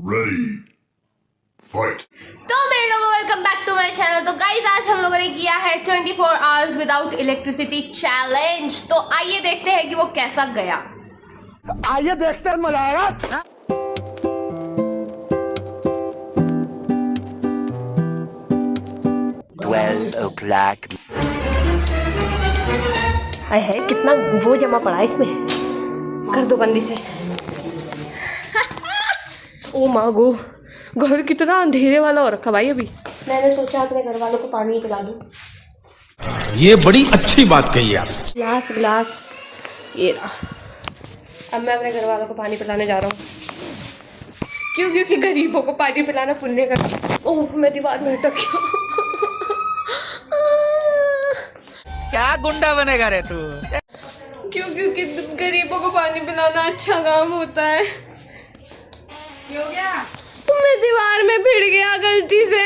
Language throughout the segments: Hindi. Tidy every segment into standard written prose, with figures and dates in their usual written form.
Ready. Fight. तो मेरे लोगों welcome back to my channel. तो गाइस आज हम लोगों ने किया है 24 आवर्स विदाउट इलेक्ट्रिसिटी चैलेंज। तो आइए देखते हैं कि वो कैसा गया। आइए देखते हैं मजा आएगा। 12 o'clock. अरे है कितना वो जमा पड़ा है इसमें। कर दो बंदी से। ओ माँ गो, घर कितना अंधेरे वाला हो रखा भाई। अभी मैंने सोचा अपने घर वालों को पानी पिला दूं। ये बड़ी अच्छी बात कही आप। ग्लास ये रहा। अब मैं अपने घर वालों को पानी पिलाने जा रहा हूँ। क्यों? क्योंकि गरीबों को पानी पिलाना पुण्य का। ओह मैं दीवार में अटक गया। क्या गुंडा बनेगा रे तू? क्यों? क्योंकि गरीबों को पानी पिलाना अच्छा काम होता है। क्या हो गया? मैं दीवार में भिड़ गया गलती से।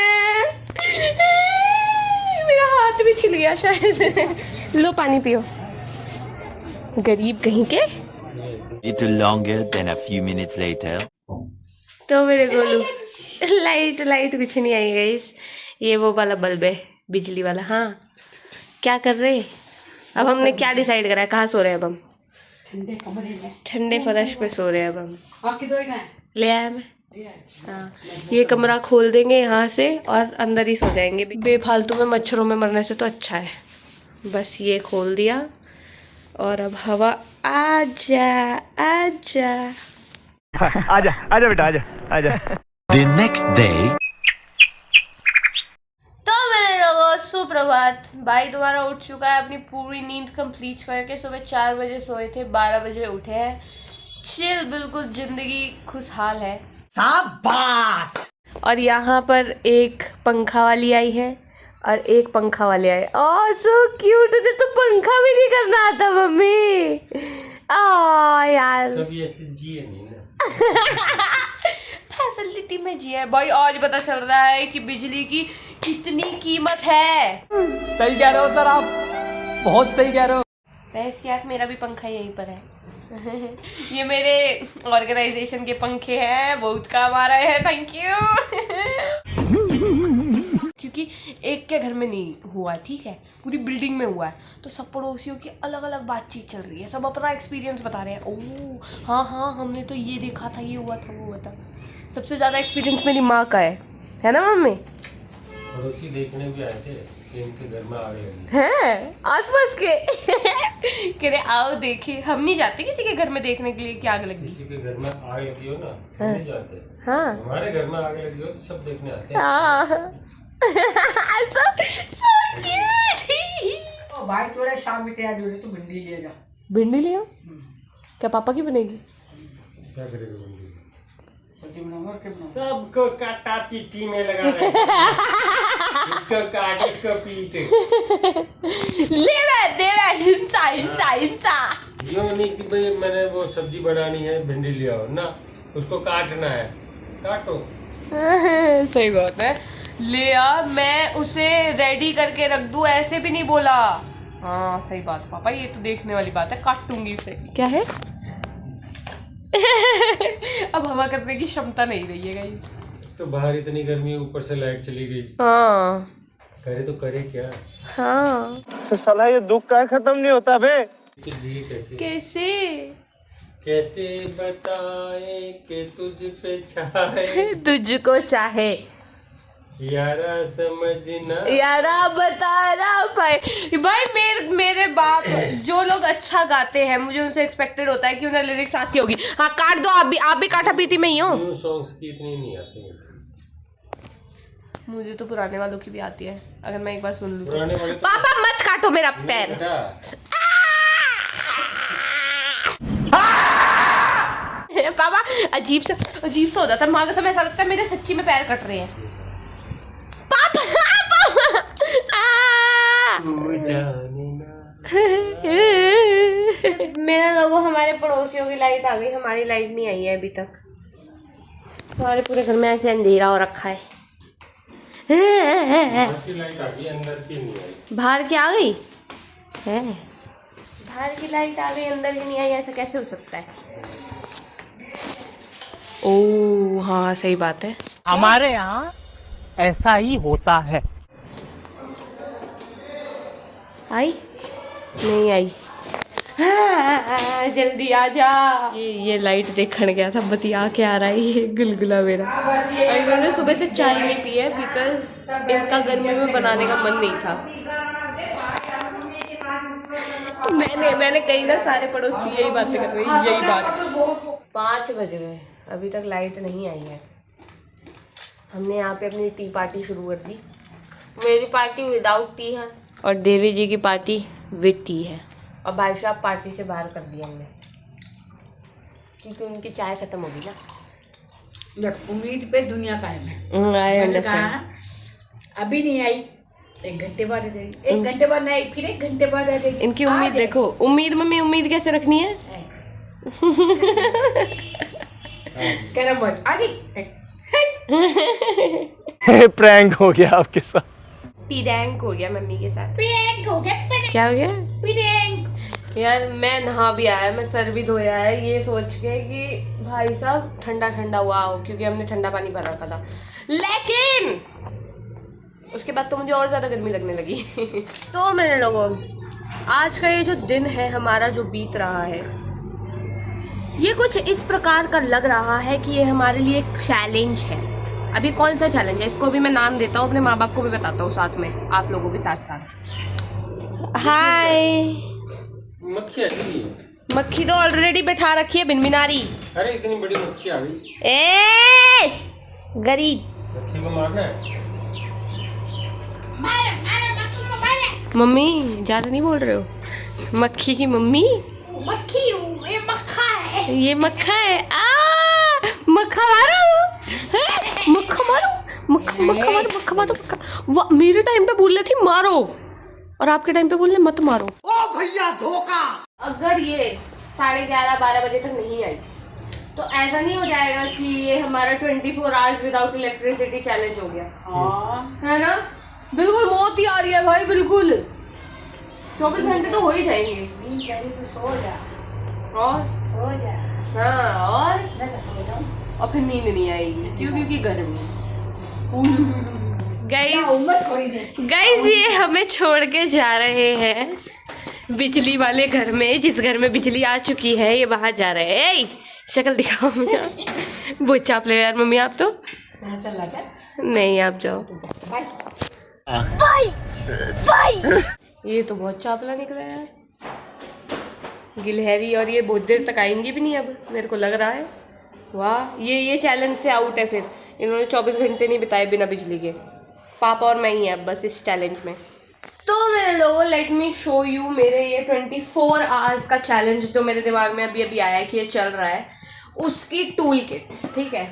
मेरा हाथ भी छिल गया शायद। लो पानी पियो। गरीब कहीं के। Little longer than a few minutes later. तो मेरे गोलू लाइट कुछ नहीं आई गाइस। ये वो वाला बल्ब है, बिजली वाला। हाँ क्या कर रहे हैं अब? हमने क्या डिसाइड करा है? कहाँ सो रहे हैं अब हम? ठंडे कमरे में, ठंडे फर्श पे सो रहे हैं अब हम। आपकी दवाई कहाँ है? ले आया मैं। हाँ ये कमरा खोल देंगे यहाँ से और अंदर ही सो जाएंगे। बेफालतू में मच्छरों में मरने से तो अच्छा है। बस ये खोल दिया और अब हवा आजा आजा। आजा आजा बेटा आजा आजा। The next day. तो मेरे लोगों सुप्रभात। भाई तुम्हारा उठ चुका है अपनी पूरी नींद कंप्लीट करके। सुबह 4 बजे सोए थे, 12 बजे उठे हैं। चिल, बिल्कुल जिंदगी खुशहाल है। शाबाश। और यहाँ पर एक पंखा वाली आई है और एक पंखा वाले आए। ओह सो क्यूट। तुझे तो पंखा भी नहीं करना आता मम्मी। आ यार कभी ऐसे जिए नहीं ना। फैसिलिटी में जिया भाई। आज पता चल रहा है कि बिजली की कितनी कीमत है। सही कह रहे हो सर आप, बहुत सही कह रहे हो। वैसे यार मेरा भी पंखा यहीं पर है। ये मेरे ऑर्गेनाइजेशन के पंखे हैं, बहुत काम आ रहे हैं। Thank you. क्योंकि एक के घर में नहीं हुआ, ठीक है, पूरी बिल्डिंग में हुआ है। तो सब पड़ोसियों की अलग अलग बातचीत चल रही है। सब अपना एक्सपीरियंस बता रहे हैं। ओह हाँ हमने तो ये देखा था, ये हुआ था, वो हुआ था। सबसे ज़्यादा एक्सपीरियंस मेरी माँ का है ना मम्मी? पड़ोसी देखने भी आए थे कि इनके घर में आग लगी हैं आसपास के। कह रहे आओ देखे। हम नहीं जाते किसी के घर में देखने के लिए कि आग लगी। किसी के घर में आग लगी हो ना, हम नहीं जाते। हाँ हमारे घर में आग लगी हो तो सब देखने आते हैं। हाँ। so cute। ओ भाई थोड़ा शाम की तैयारी हो रही, तो भिंडी ले जा। भिंडी ले आओ। क्या पापा की बनेगी? क्या करेगा बंदी? सब्जी बनाऊंगा और क्या बनाऊंगा? सबको काटा पीटी में लगा रहे हैं। इसको काट, इसको पीट। हिंसा हिंसा हिंसा। यूँ नहीं कि भाई मैंने वो सब्जी बनानी है, भिंडी ले आओ ना, उसको काटना है, काटो। सही बात है। ले आ, मैं उसे रेडी करके रख दूं, ऐसे भी नहीं बोला। हाँ सही बात है पापा, ये तो देखने वाली बात है। काटूंगी इसे। क्या है? अब हवा करने की क्षमता नहीं रही है गाइस। तो बाहर इतनी गर्मी, ऊपर से लाइट चली गई। हाँ करे तो करे क्या? हाँ तो साला ये दुख का खत्म नहीं होता बे। तो जिए कैसे? कैसे? कैसे बताए कि तुझ पे छाए तुझको चाहे यारा समझना। यारा बता रहा भाई मेरे बाप जो लोग अच्छा गाते हैं, मुझे उनसे एक्सपेक्टेड होता है कि उन्हें लिरिक्स आती होगी। हाँ काट दो, आप भी काटा पीटी में ही हो। न्यू सॉन्ग्स की इतनी नहीं आती है। मुझे तो पुराने वालों की भी आती है, अगर मैं एक बार सुन लूँ। पुराने वाले तो- पापा मत काटो मेरा पैर। बेटा, पापा अजीब सा हो जाता है। माँ का समय ऐसा लगता है मेरे सच्ची में पैर कट रहे हैं। पापा तू जाने ना। मेरे लोगों, हमारे पड़ोसियों की लाइट आ गई, हमारी लाइट नहीं आई है अभी तक। हमारे पूरे घर में ऐसे अंधेरा हो रखा है। बाहर की लाइट आ गई, अंदर की नहीं आई। बाहर की आ गई है? बाहर की लाइट आ गई, अंदर की नहीं आई, ऐसा कैसे हो सकता है? ओ हाँ सही बात है। हमारे यहाँ ऐसा ही होता है। आई नहीं आई। हाँ, जल्दी आ जा। ये लाइट देखने गया था, बतिया के आ रहा है ये गुलगुला मेरा। और इन्होंने सुबह से चाय नहीं पी है बिकॉज इनका गर्मी में बनाने का मन नहीं था। मैंने कही ना, सारे पड़ोसी यही बातें कर रहे हैं, यही बात। 5 बज गए, अभी तक लाइट नहीं आई है। हमने यहाँ पे अपनी टी पार्टी शुरू कर दी। मेरी पार्टी विदाउट टी है और देवी जी की पार्टी विद टी है। और भाई साहब पार्टी से बाहर कर दिया हमने क्योंकि उनकी चाय खत्म होगी ना। देख, उम्मीद पे दुनिया कायम है। आई मैंने अंडरस्टैंड। कहा, अभी नहीं आई, 1 घंटे बाद आ जाएगी, 1 घंटे बाद नहीं, फिर 1 घंटे बाद आ जाएगी। इनकी उम्मीद देखो, उम्मीद मम्मी उम्मीद कैसे रखनी है। कैरम बोर्ड आ गई। प्रैंक हो गया आपके साथ। पीडैंक हो गया मम्मी के साथ। पिरेंग हो गया, क्या हो गया पिरेंग। यार? मैं नहा भी आया, मैं सर भी धोया है, ये सोच के कि भाई साहब ठंडा ठंडा हुआ हो क्योंकि हमने ठंडा पानी भर रखा था। लेकिन उसके बाद तो मुझे और ज़्यादा गर्मी लगने लगी। तो मेरे लोगों, आज का ये जो दिन है हमारा जो बीत रहा है, ये कुछ इस प्रकार का लग रहा है कि ये हमारे लिए एक चैलेंज है। अभी कौन सा चैलेंज है इसको भी मैं नाम देता हूँ, अपने माँ बाप को भी बताता हूँ साथ में, आप लोगों के साथ साथ। हाय। मक्खी आ गई। मक्खी तो ऑलरेडी बैठा रखी है बिनबिनारी। अरे इतनी बड़ी मक्खी आ गई। ए गरीब। मक्खी को मारना है। मक्खी को मारे। मम्मी ज़्यादा नहीं बोल रहे हो? मक्खी की मम्मी मक्खी, ये मक्खा है। ये मक्खा है। मक्खा मारो, मक्खा मारो, मक्खा मारो, मक्खा मारो, मक्खा। वाह, मेरे टाइम पे बोल रही थी मारो और आपके टाइम पे बोल रहे मत मारो। ओ भैया धोखा। अगर ये 11:30-12 बजे तक नहीं आई तो ऐसा नहीं हो जाएगा कि ये हमारा 24 आवर्स विदाउट इलेक्ट्रिसिटी चैलेंज हो गया। हाँ, है ना? बिल्कुल मौत ही आ रही है भाई, बिल्कुल 24 घंटे तो हो ही जाएंगे। नींद करी तो सो जा, और सो जा। हाँ, और मैं तो सो जाऊँ। और फिर नींद नहीं आएगी क्योंकि गर्मी। गाइस ये हमें छोड़ के जा रहे हैं बिजली वाले घर में, जिस घर में बिजली आ चुकी है। ये बाहर जा रहे हैं। ए, शक्ल दिखाओ मुझे। बहुत चाप ले यार मम्मी आप तो। चल जा, नहीं आप जाओ। Bye bye bye. ये तो बहुत चापला निकला यार, गिलहरी। और ये बहुत देर तक आएंगी भी नहीं अब, मेरे को लग रहा है। वाह, ये चैलेंज से आउट है। फिर इन्होंने 24 घंटे नहीं बिताए बिना बिजली के। पापा और मैं ही हैं अब बस इस चैलेंज में। तो मेरे लोगों, लेट मी शो यू मेरे ये 24 आवर्स का चैलेंज जो मेरे दिमाग में अभी आया है कि ये चल रहा है, उसकी टूल किट। ठीक है,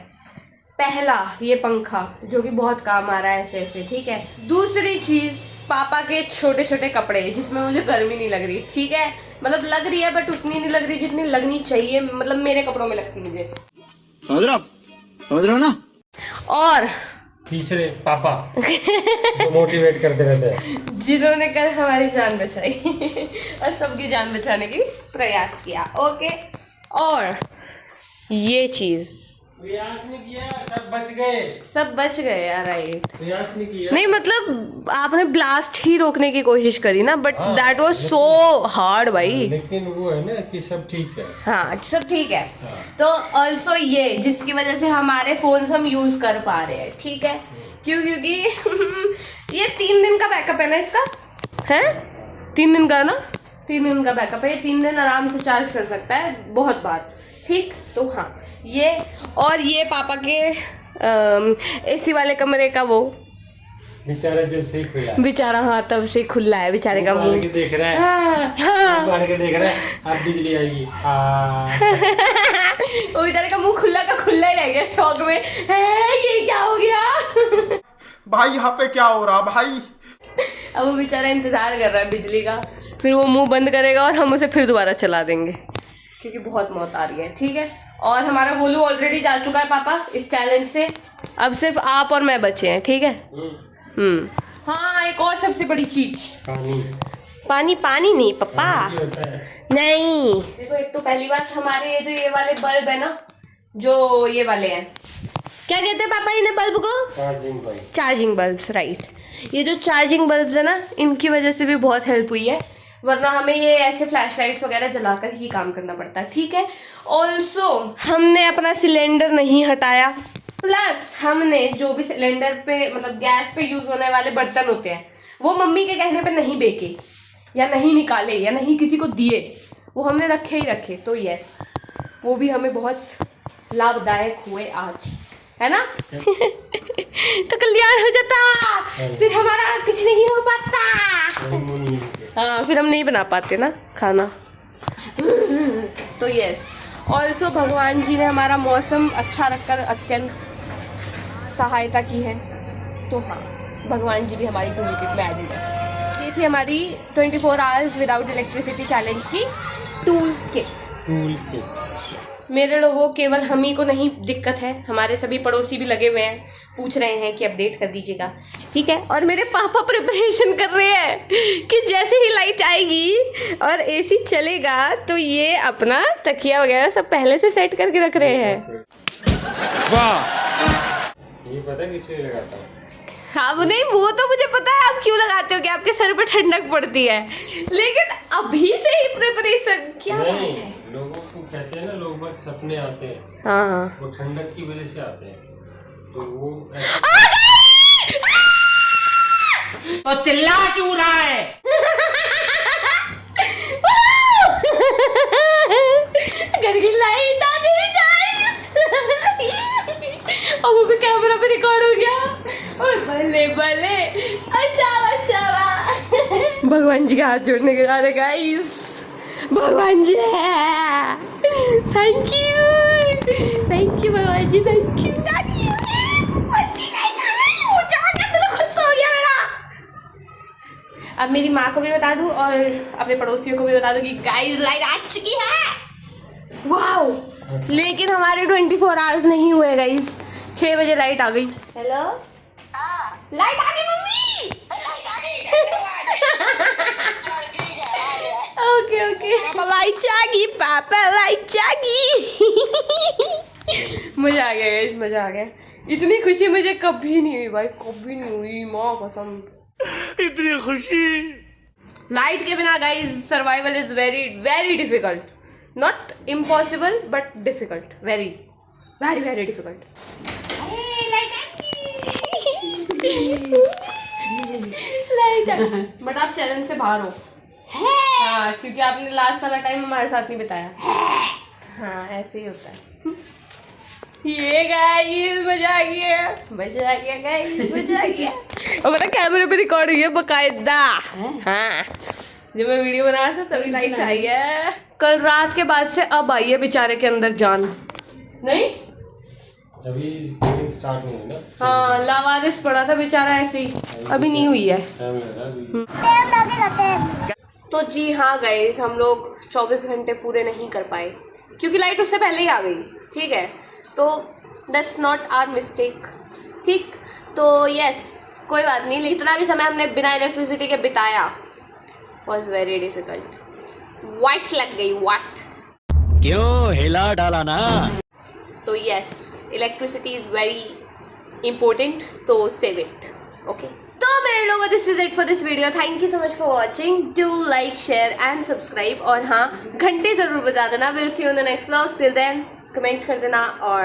पहला ये पंखा जो कि बहुत काम आ रहा है ऐसे ऐसे। ठीक है, दूसरी चीज़ पापा के छोटे छोटे कपड़े जिसमें मुझे गर्मी नहीं लग रही। ठीक है, मतलब लग रही है बट उतनी नहीं लग रही जितनी लगनी चाहिए, मतलब मेरे कपड़ों में लगती मुझे। समझ रहे हो ना? और तीसरे पापा जो मोटिवेट करते रहते हैं, जिन्होंने कल हमारी जान बचाई और सबकी जान बचाने की प्रयास किया। ओके, और ये चीज प्रयास नहीं किया, सब बच गए। सब बच गए यार। राइट, प्रयास नहीं किया। नहीं मतलब आपने ब्लास्ट ही रोकने की कोशिश करी ना, but that was so hard भाई। लेकिन वो है ना कि सब ठीक है। हाँ, सब ठीक है। तो ऑल्सो ये जिसकी वजह से हमारे फोन्स हम यूज कर पा रहे हैं। ठीक है, क्योंकि ये 3 दिन का बैकअप है ना इसका, है 3 दिन का ना, 3 दिन का बैकअप है। 3 दिन आराम से चार्ज कर सकता है बहुत बार। ठीक, तो हाँ ये, और ये पापा के एसी वाले कमरे का वो बेचारा जब से ही खुला है। बेचारा, हाँ तब से खुला है बेचारे का मुंह। देख रहा है, हाँ, के देख रहा है, अब बिजली आएगी। वो बेचारे का मुंह खुला का खुला ही रह गया, शौक में है ये क्या हो गया। भाई यहाँ पे क्या हो रहा भाई? अब वो बेचारा इंतजार कर रहा है बिजली का, फिर वो मुंह बंद करेगा और हम उसे फिर दोबारा चला देंगे क्योंकि बहुत मौत आ रही है। ठीक है, और हमारा गोलू ऑलरेडी जा चुका है पापा इस चैलेंज से। अब सिर्फ आप और मैं बचे हैं। ठीक है। हाँ, एक और सबसे बड़ी चीज, पानी। पानी नहीं पापा, नहीं। देखो, एक तो पहली बात हमारे ये जो ये वाले बल्ब है ना, जो ये वाले हैं, क्या कहते हैं पापा इन्हें बल्ब को? चार्जिंग भाई। Charging bulbs, right. ये जो चार्जिंग बल्ब्स है ना, इनकी वजह से भी बहुत हेल्प हुई है, वरना हमें ये ऐसे फ्लैश लाइट्स वगैरह जलाकर ही काम करना पड़ता है, ठीक है। ऑल्सो हमने अपना सिलेंडर नहीं हटाया, प्लस हमने जो भी सिलेंडर पे मतलब गैस पे यूज होने वाले बर्तन होते हैं वो मम्मी के कहने पे नहीं बेचे या नहीं निकाले या नहीं किसी को दिए, वो हमने रखे ही रखे। तो यस, वो भी हमें बहुत लाभदायक हुए आज, है ना। तो कल्याण हो जाता, फिर हमारा कुछ नहीं हो पाता। हाँ, फिर हम नहीं बना पाते ना खाना। तो यस, ऑल्सो भगवान जी ने हमारा मौसम अच्छा रखकर अत्यंत सहायता की है। तो हाँ, भगवान जी भी हमारी टूल किट में एडेड है। ये थी हमारी 24 आवर्स विदाउट इलेक्ट्रिसिटी चैलेंज की टूल किट। मेरे लोगों केवल हम ही को नहीं दिक्कत है, हमारे सभी पड़ोसी भी लगे हुए हैं, पूछ रहे हैं कि अपडेट कर दीजिएगा, ठीक है। और मेरे पापा प्रिपरेशन कर रहे हैं कि जैसे ही लाइट आएगी और एसी चलेगा तो ये अपना तकिया वगैरह सब पहले से सेट करके रख रहे हैं। वाह, ये पता है किस लिए लगाता हूँ? हाँ, वो नहीं, वो तो मुझे पता है आप क्यों लगाते हो कि आपके सर पे ठंडक पड़ती है, लेकिन अभी से ही प्रिपरेशन क्या बात है। लोगों को कहते हैं ना, लोग बहुत सपने आते हैं, हाँ, वो ठंडक की वजह से आते हैं, तो वो तो चिल्ला क्यों रहा है? घर की लाइट आ गई गाइस। अब वो कैमरा पे रिकॉर्ड हो गया। और बल्ले बल्ले, अच्छा। भगवान जी के हाथ जोड़ने के जा रहे गाइस। भगवान जी, थैंक यू भगवान जी, थैंक यू। खुश हो गया मेरा। अब मेरी माँ को भी बता दूं और अपने पड़ोसियों को भी बता दूं कि गाइस लाइट आ चुकी है। वाओ, लेकिन हमारे 24 आवर्स नहीं हुए गाइस, 6 बजे लाइट आ गई। हेलो, लाइट आ गई मम्मी, ओके लाइट आ गई पापा, लाइट आ गई। मजा आ गया गाइस, मजा आ गया। इतनी खुशी मुझे कभी नहीं हुई भाई, कभी नहीं हुई, माँ कसम। इतनी खुशी। लाइट के बिना guys survival is very very difficult, not impossible but difficult, very very very difficult. Light, but आप चैलेंज से बाहर हो। हाँ, क्योंकि आपने लास्ट वाला टाइम हमारे साथ नहीं बिताया। हाँ, ऐसे ही होता है। ये गाइस मजा आ गया गाइस, मजा आ गया। और पता कैमरे पे रिकॉर्ड हुई है बकायदा। हाँ, जब मैं वीडियो बना रहा था तभी लाइट आई है। कल रात के बाद से अब आई है बेचारे के अंदर जान। नहीं, अभी स्टार्ट नहीं हुई ना। हाँ, लावारिस पड़ा था बेचारा ऐसे ही, अभी नहीं हुई है। तो जी हाँ गाइस, हम लोग 24 घंटे पूरे नहीं कर पाए क्योंकि लाइट उससे पहले ही आ गई, ठीक है। तो दैट्स नॉट आवर मिस्टेक, ठीक। तो यस, कोई बात नहीं, जितना भी समय हमने बिना इलेक्ट्रिसिटी के बिताया वॉज वेरी डिफिकल्ट। वाट लग गई, वाट क्यों हिला डाला ना। तो yes, electricity is very important, तो सेव इट, ओके। तो मेरे लोगों, this is it for this video. Thank you so much for watching, do like share and subscribe, और हाँ, घंटे जरूर बजा देना। Will see you in the next vlog, till then comment कर देना और